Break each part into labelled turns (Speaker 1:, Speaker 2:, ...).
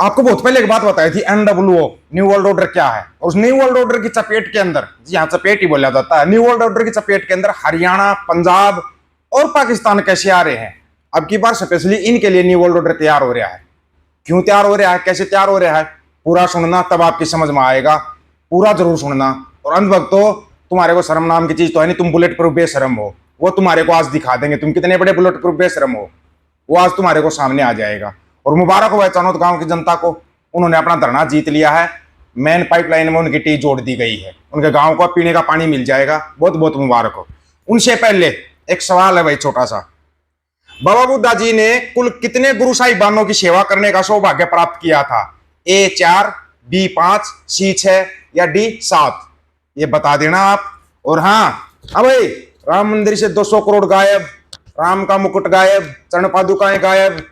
Speaker 1: आपको बहुत पहले एक बात बताई थी, NWO न्यू वर्ल्ड ऑर्डर क्या है। उस न्यू वर्ल्ड ऑर्डर की चपेट के अंदर, जी हाँ चपेट ही बोला जाता है, न्यू वर्ल्ड ऑर्डर की चपेट के अंदर हरियाणा, पंजाब और पाकिस्तान कैसे आ रहे हैं। अब की बार स्पेशली इनके लिए न्यू वर्ल्ड ऑर्डर तैयार हो रहा है। क्यों तैयार हो रहा है, कैसे तैयार हो रहा है, पूरा सुनना तब आपकी समझ में आएगा। पूरा जरूर सुनना। और अंधभक्तों, तुम्हारे को शर्म नाम की चीज तो है नहीं, तुम बुलेट प्रूफ बेशरम हो। वो तुम्हारे को आज दिखा देंगे तुम कितने बड़े बुलेट प्रूफ बेशरम हो। वो आज तुम्हारे को सामने आ जाएगा। और मुबारक हो चनौद गांव की जनता को, उन्होंने अपना धरना जीत लिया है। मेन पाइपलाइन में उनकी टी जोड़ दी गई है, उनके गांव को पीने का पानी मिल जाएगा। बहुत बहुत मुबारक हो। उनसे पहले एक सवाल है भाई छोटा सा, बाबा बुद्धा जी ने कुल कितने गुरु साहिबानों की सेवा करने का सौभाग्य प्राप्त किया था? A 4, B 5, C 6 या D 7? ये बता देना आप। और हाँ, अब भाई राम मंदिर से 200 करोड़ गायब, राम का मुकुट गायब, चरण पादुकाएं गायब।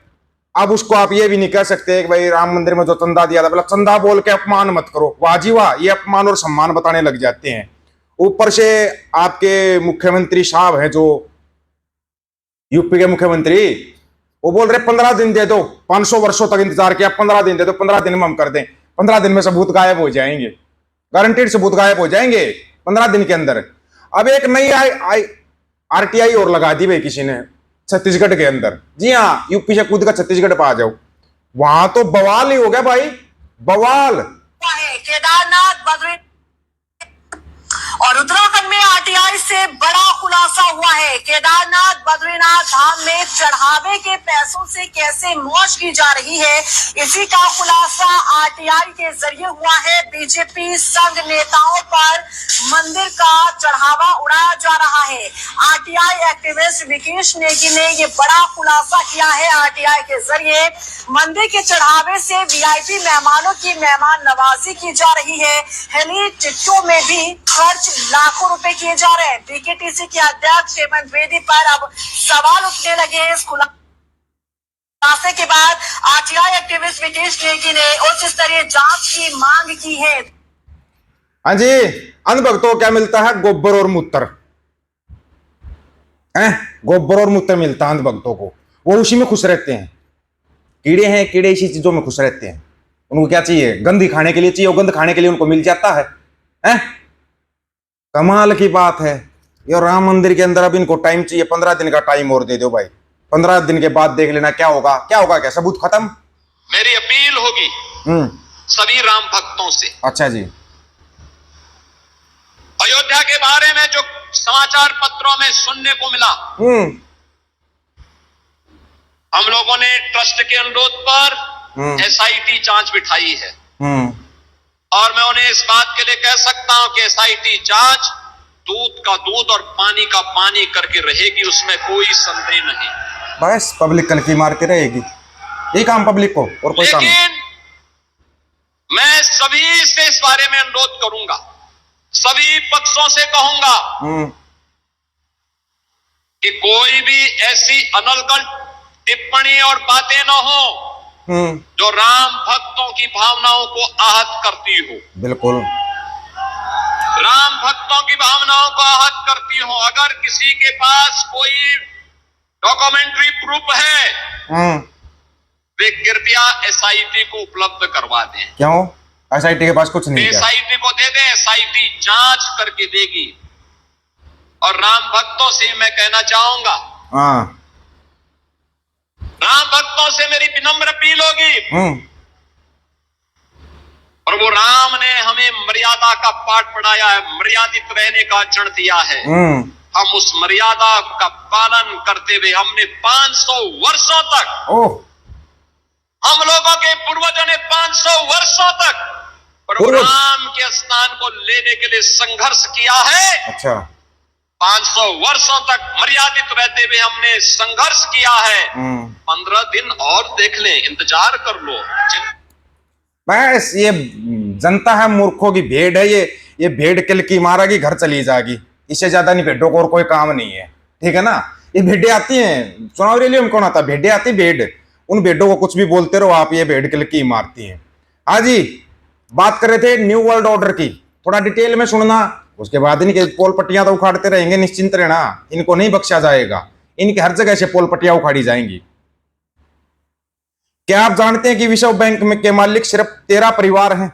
Speaker 1: अब उसको आप ये भी नहीं कह सकते कि भाई राम मंदिर में जो चंदा दिया था, बोला चंदा बोल के अपमान मत करो। वाह जी वाह, ये अपमान और सम्मान बताने लग जाते हैं। ऊपर से आपके मुख्यमंत्री साहब हैं, जो यूपी के मुख्यमंत्री, वो बोल रहे 15 दिन दे दो, 500 वर्षों तक इंतजार किया, 15 दिन दे दो, 15 दिन में हम कर दें। 15 दिन में सबूत गायब हो जाएंगे, गारंटीड सबूत गायब हो जाएंगे 15 दिन के अंदर। अब एक नई RTI और लगा दी भाई किसी ने छत्तीसगढ़ के अंदर। जी हाँ, यूपी से कूद का छत्तीसगढ़ पे आ जाओ, वहां तो बवाल ही हो गया भाई, बवाल।
Speaker 2: केदारनाथ, बद्रीनाथ और उत्तराखंड में RTI से बड़ा खुलासा हुआ है। केदारनाथ, बद्रीनाथ धाम में चढ़ावे के पैसों से कैसे मौज की जा रही है, इसी का खुलासा RTI के जरिए हुआ है। बीजेपी संघ नेताओं पर मंदिर का चढ़ावा उड़ाया जा रहा है। RTI एक्टिविस्ट विकेश नेगी ने ये बड़ा खुलासा किया है। RTI के जरिए मंदिर के चढ़ावे से VIP मेहमानों की मेहमान नवाजी की जा रही है। हेली टिकटों में भी खर्च लाखों रुपए किए जा रहे हैं। BKTC के अध्यक्ष हेमंत द्विवेदी पर अब सवाल उठने लगे हैं। इस खुलासे के बाद RTI एक्टिविस्ट विकेश नेगी ने उच्च स्तरीय जांच की मांग की है।
Speaker 1: हाँ जी, अंधभक्तों क्या मिलता है? गोबर और मूत्र। गोबर और मूत्र मिलता है अंधभक्तों को, वो उसी में खुश रहते हैं। कीड़े हैं, कीड़े इसी चीजों में खुश रहते हैं। उनको क्या चाहिए? गंध ही खाने के लिए चाहिए, गंध खाने के लिए उनको मिल जाता है। कमाल की बात है। ये राम मंदिर के अंदर अब इनको टाइम चाहिए, 15 दिन का टाइम और दे दो भाई। 15 दिन के बाद देख लेना क्या होगा। क्या होगा? क्या सबूत खत्म?
Speaker 3: मेरी अपील होगी सभी राम भक्तों से।
Speaker 1: अच्छा जी।
Speaker 3: अयोध्या के बारे में जो समाचार पत्रों में सुनने को मिला, हम लोगों ने ट्रस्ट के अनुरोध पर SIT जांच बिठाई है। और मैं उन्हें इस बात के लिए कह सकता हूं कि SIT जांच दूध का दूध और पानी का पानी करके रहेगी, उसमें कोई संदेह नहीं।
Speaker 1: बस पब्लिक कल की मारती रहेगी, ये काम पब्लिक को, और कोई काम नहीं।
Speaker 3: लेकिन मैं सभी से इस बारे में अनुरोध करूंगा, सभी पक्षों से कहूंगा कि कोई भी ऐसी अनर्गल टिप्पणी और बातें न हो जो राम भक्तों की भावनाओं को आहत करती हो।
Speaker 1: बिल्कुल,
Speaker 3: राम भक्तों की भावनाओं को आहत करती हो। अगर किसी के पास कोई डॉक्यूमेंट्री प्रूफ है, वे कृपया SIT को उपलब्ध करवा दें।
Speaker 1: क्यों? SIT के पास कुछ नहीं है।
Speaker 3: SIT को दे दें, SIT जांच करके देगी। और राम भक्तों से मैं कहना चाहूंगा, राम भक्तों से मेरी विनम्र अपील होगी, और वो राम ने हमें मर्यादा का पाठ पढ़ाया है, मर्यादित रहने का वचन दिया है। हम उस मर्यादा का पालन करते हुए हमने 500 वर्षों तक, हम लोगों के पूर्वजों ने 500 वर्षों तक प्रभु राम के स्थान को लेने के लिए संघर्ष किया है।
Speaker 1: अच्छा,
Speaker 3: 500 वर्षों तक मर्यादित रहते हुए हमने संघर्ष किया है। 15 दिन और देख ले, इंतजार कर लो।
Speaker 1: बस ये जनता है, मूर्खों की भेड़ है। ये भेड़ किल की मारेगी, घर चली जाएगी। इससे ज्यादा नहीं भेड़ों को और कोई काम नहीं है, ठीक है ना। ये भेड़े आती हैं चुनाव रैलियों में, कौन आता? भेड़े आती, भेड़। उन भेड़ों को कुछ भी बोलते रहो आप, ये भेड़ किल की मारती हैं। हाँ जी, बात कर रहे थे न्यू वर्ल्ड ऑर्डर की, थोड़ा डिटेल में सुनना। उसके बाद इनके पोल पट्टियां तो उखाड़ते रहेंगे, निश्चिंत रहना, इनको नहीं बख्शा जाएगा। इनकी हर जगह से पोल पट्टियां उखाड़ी जाएंगी। क्या आप जानते हैं कि विश्व बैंक में के मालिक सिर्फ 13 परिवार हैं?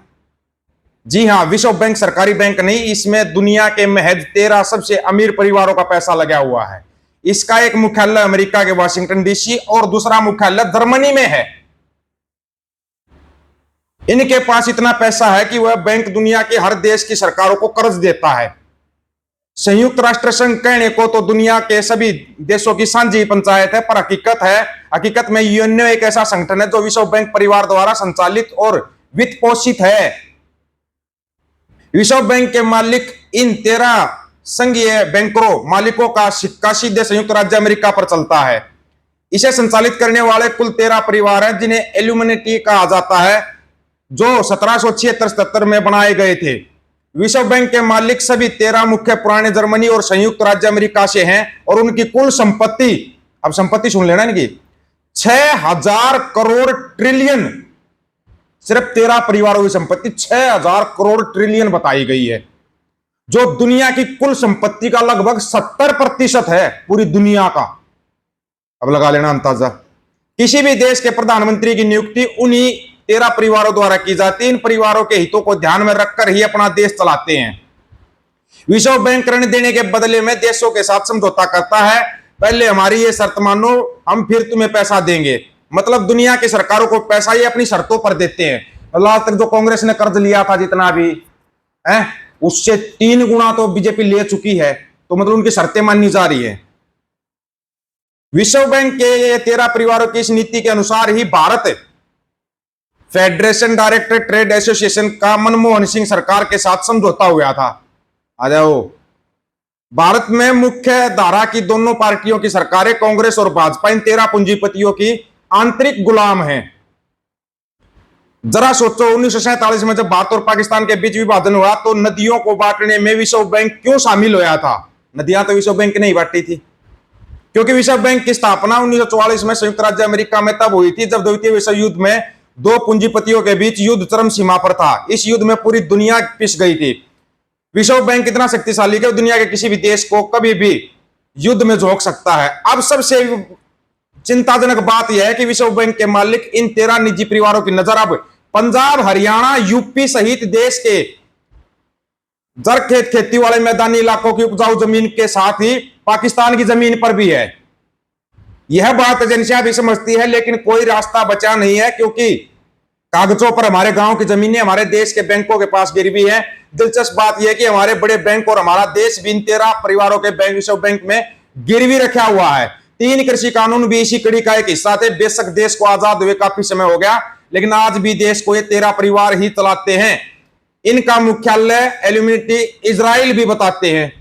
Speaker 1: जी हां, विश्व बैंक सरकारी बैंक नहीं, इसमें दुनिया के महज 13 सबसे अमीर परिवारों का पैसा लगा हुआ है। इसका एक मुख्यालय अमेरिका के वाशिंगटन डीसी और दूसरा मुख्यालय जर्मनी में है। इनके पास इतना पैसा है कि वह बैंक दुनिया के हर देश की सरकारों को कर्ज देता है। संयुक्त राष्ट्र संघ कहने को तो दुनिया के सभी देशों की साझी पंचायत है, पर हकीकत में यूएनओ एक ऐसा संगठन है जो विश्व बैंक परिवार द्वारा संचालित और वित्त पोषित है। विश्व बैंक के मालिक इन 13 संघीय बैंकरों मालिकों का सिक्का सीधे संयुक्त राज्य अमेरिका पर चलता है। इसे संचालित करने वाले कुल 13 परिवार हैं, जिन्हें इल्यूमिनेटी कहा जाता है, जो 1776-77 में बनाए गए थे। विश्व बैंक के मालिक सभी 13 मुख्य पुराने जर्मनी और संयुक्त राज्य अमेरिका से हैं और उनकी कुल संपत्ति, अब संपत्ति सुन लेना इनकी, 6000 करोड़ ट्रिलियन, सिर्फ 13 परिवारों की संपत्ति 6000 करोड़ ट्रिलियन बताई गई है, जो दुनिया की कुल संपत्ति का लगभग 70% है, पूरी दुनिया का। अब लगा लेना अंदाजा। किसी भी देश के प्रधानमंत्री की नियुक्ति उन्हीं 13 परिवारों द्वारा की जाती है। इन परिवारों के हितों को ध्यान में रखकर ही अपना देश चलाते हैं। विश्व बैंक ऋण देने के बदले में देशों के साथ समझौता करता है, पहले हमारी ये शर्त मानो, हम फिर तुम्हें पैसा देंगे। मतलब दुनिया की सरकारों को पैसा ये अपनी शर्तों पर देते हैं। मतलब आज तक जो कांग्रेस ने कर्ज लिया था जितना भी है, उससे 3 गुना तो बीजेपी ले चुकी है, तो मतलब उनकी शर्तें माननी जा रही है। विश्व बैंक के ये 13 परिवारों की इस नीति के अनुसार ही Bharat federation director trade association का मनमोहन सिंह सरकार के साथ समझौता हुआ था। आ जाओ। भारत में मुख्य धारा की दोनों पार्टियों की सरकारें, कांग्रेस और भाजपा, इन 13 पूंजीपतियों की आंतरिक गुलाम हैं। जरा सोचो, 1947 में जब भारत और पाकिस्तान के बीच विभाजन हुआ तो नदियों को बांटने में विश्व बैंक क्यों शामिल हुआ था? नदियां तो विश्व बैंक ने ही बांटी थी, क्योंकि विश्व बैंक की स्थापना 1944 में संयुक्त राज्य अमेरिका में तब हुई थी, जब द्वितीय विश्व युद्ध में 2 पूंजीपतियों के बीच युद्ध चरम सीमा पर था। इस युद्ध में पूरी दुनिया पिस गई थी। विश्व बैंक इतना शक्तिशाली है कि दुनिया के किसी भी देश को कभी भी युद्ध में झोंक सकता है। अब सबसे चिंताजनक बात यह है कि विश्व बैंक के मालिक इन 13 निजी परिवारों की नजर अब पंजाब, हरियाणा, यूपी सहित देश के जरखेत खेती वाले मैदानी इलाकों की उपजाऊ जमीन के साथ ही पाकिस्तान की जमीन पर भी है। यह बात एजेंसियां भी समझती है, लेकिन कोई रास्ता बचा नहीं है, क्योंकि कागजों पर हमारे गांव की जमीनें हमारे देश के बैंकों के पास गिरवी है। दिलचस्प बात यह है कि हमारे बड़े बैंक और हमारा देश भी इन 13 परिवारों के बैंक विश्व बैंक में गिरवी रखा हुआ है। 3 कृषि कानून भी इसी कड़ी का एक हिस्सा थे। बेशक देश को आजाद हुए काफी समय हो गया, लेकिन आज भी देश को ये 13 परिवार ही चलाते हैं। इनका मुख्यालय इल्यूमिनेटी इजराइल भी बताते हैं।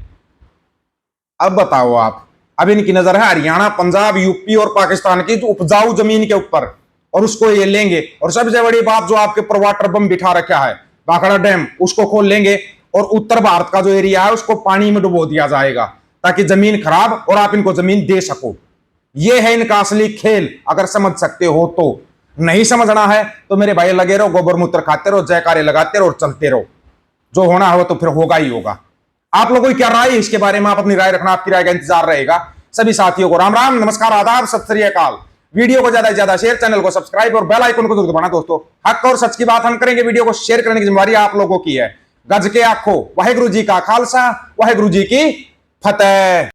Speaker 1: अब बताओ आप, अब इनकी नजर है हरियाणा, पंजाब, यूपी और पाकिस्तान की उपजाऊ जमीन के ऊपर, और उसको ये लेंगे। और सबसे बड़ी बात, जो आपके पर वाटर बम बिठा रखा है भाखड़ा डैम, उसको खोल लेंगे और उत्तर भारत का जो एरिया है उसको पानी में डुबो दिया जाएगा, ताकि जमीन खराब और आप इनको जमीन दे सको। ये है इनका असली खेल, अगर समझ सकते हो तो। नहीं समझना है तो मेरे भाई लगे रहो, गोबर मूत्र खाते रहो, जयकारे लगाते रहो और चलते रहो। जो होना हो तो फिर होगा ही होगा। आप लोगों की क्या राय है इसके बारे में? आप अपनी राय रखना, आपकी राय का इंतजार रहेगा। सभी साथियों को राम राम, नमस्कार, आदाब, सत श्री अकाल। वीडियो को ज्यादा से ज्यादा शेयर, चैनल को सब्सक्राइब और बेल आइकन को जरूर दबाना दोस्तों। हक और सच की बात हम करेंगे, वीडियो को शेयर करने की जिम्मेदारी आप लोगों की है। गज के आखो, वाहेगुरु जी का खालसा, वाहेगुरु जी की फतेह।